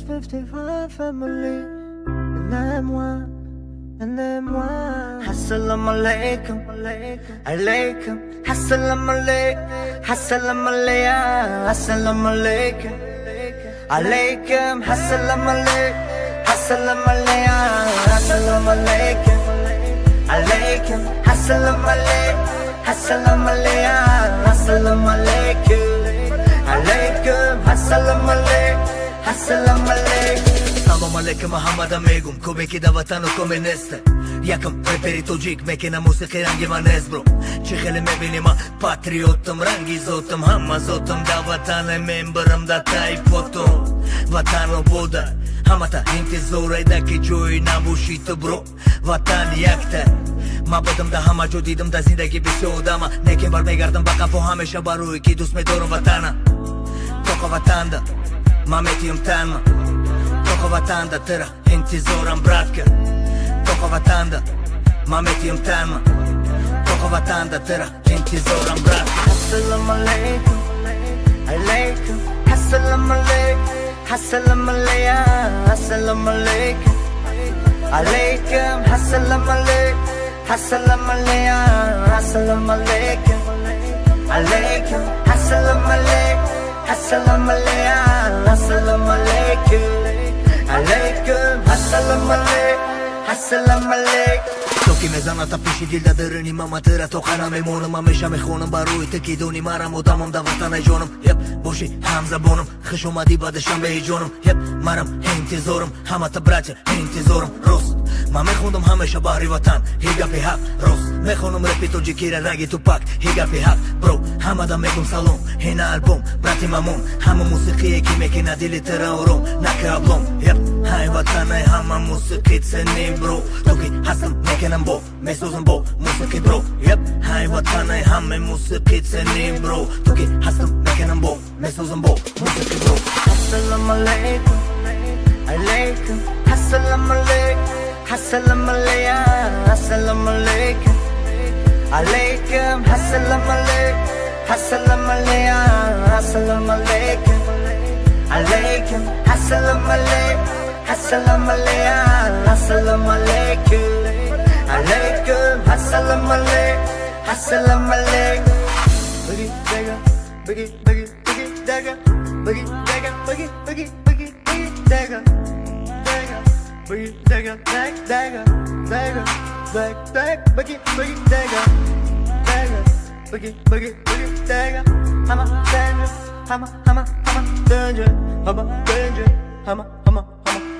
55 family, and then one. Assalamu alaikum, alaikum. Assalamu alaikum, assalamu alaikum, assalamu alaikum, alaikum. Assalamu alaikum, assalamu alaikum, assalamu alaikum, alaikum. Assalamu alaikum, assalamu alaikum, assalamu alaikum, alaikum. Assalamu alaikum, assalamu alaikum. Salam alaikum Muhammad amegum Ko beki da vatanu ko me neste Jakam reperi to gjik me kena musiki rangi ma nes bro Që khele me bini ma patriotëm Rangi zotëm hama zotëm Da vatan e membërëm da ta i potëm Vatan o boda Hama ta hinti zora i da ki gjoj na bushitë bro Vatan jakte Ma bëdëm da hama gjodidëm da zindagi bishoda Ma ne kem bar me gardëm baka po hame shabaru I ki dus me dorën vatana Toko vatanda Ma meti jëm tanë Toko vatanda tëra, intizora mbratka Toko vatanda, ma meti jëm tanë Toko vatanda tëra, intizora mbratka Assalamu alaikum, alaikum. Assalamu alaikum, assalamu alaikum, assalamu alaikum, alaikum. Assalamu alaikum, assalamu alaikum, assalamu alaikum, alaikum. Assalamu alaikum, assalamu alaikum, assalamu alaikum, alaikum. Assalamu alaikum, assalamu alaikum. Toki me zana ta pishi dil da dërëni mama tëra Tokana me monëm, ma me sha me khonëm Baruj të kidoni maram o damëm da vatana i gjonëm Jep, boshi hamza bonëm Khëshom adiba dhe shambe i gjonëm Jep, maram hen tizorëm Hama të braqe, hen tizorëm Rost, ma me khondëm hame shabari vatan Higa pi hap, rost Me khonëm repito gjikire ragi tu pak Higa pi hap, bro Hama da me kum salon Hena album, brati mamon Hama musiki e kime kina dili të raurom Na ke ablom, jep Haj vatana e hama musikit se një bro Toki hasëm me kena mbo Me sozën bo, musikit bro Jep, haj vatana e hame musikit se një bro Toki hasëm me kena mbo Me sozën bo, musikit bro Assalamu alaikum, alaikum. Assalamu alaikum, assalamu alaikum, assalamu alaikum, alaikum. Assalamu alaikum, assalamu alaikum, assalamu alaikum, alaikum. Assalamu alaikum, assalamu alaikum, assalamu alaikum, alaikum. Assalamu alaikum, assalamu alaikum. Boogie dagger, boogie boogie boogie dagger, boogie dagger, boogie boogie boogie boogie dagger, dagger, boogie dagger, dagger, dagger, dagger, boogie boogie dagger, dagger, boogie boogie boogie dagger. I'm a danger, I'm a danger, I'm a danger, I'm a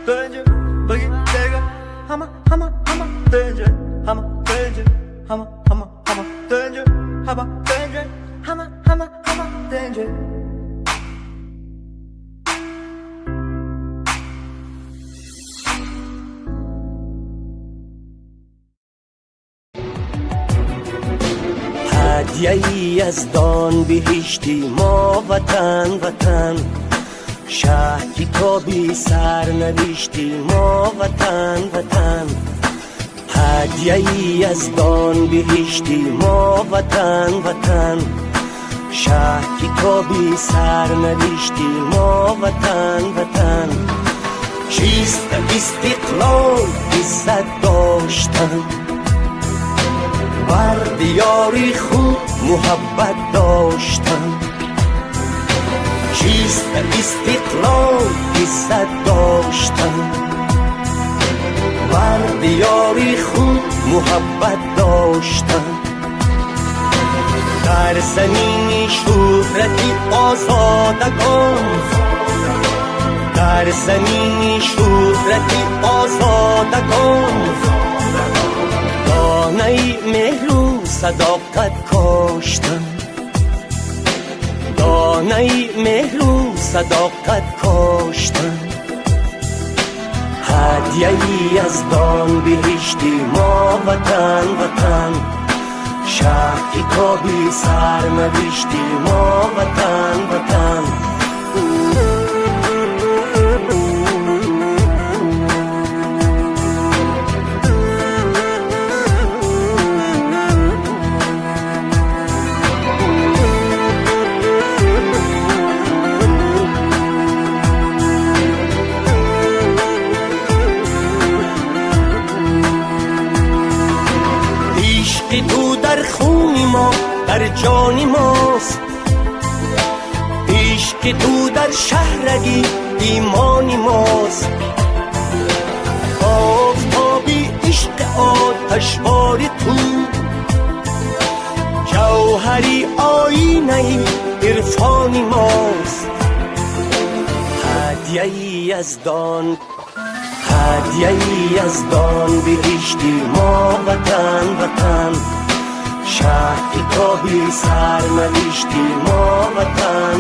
danger, boogie dagger. I'm a danger, I'm a danger, I'm a danger, I'm a danger, I'm a danger. هدیه‌ای از دان بهشتی ما وطن وطن شهری تو بی سر نوشتی ما وطن وطن هدیه‌ای از دان بهشتی ما وطن وطن شهری تو بی سر نوشتی ما وطن وطن چیست استقلال عزت داشتن بر دیاری خود محبت داشتن چیست استقلال عزت داشتن بر دیاری خود محبت داشتن در زمین شهرتی آزادگان در زمین شهرتی آزادگان دانه مهر و صداقت کاشتن دانه مهر و صداقت کاشتن هدیه‌ای از دان بهشتی ما وطن وطن شهری تو بی سر نوشتی ما وطن وطن در خونی ما در جانی ماست عشق تو در شهرگی ایمانی ماست آفتابی عشق آتش بار تو جوهری آینه عرفانی ماست هدیه‌ای از دان بهشتی ما وطن شهر کتابی سرنوشتی ما وطن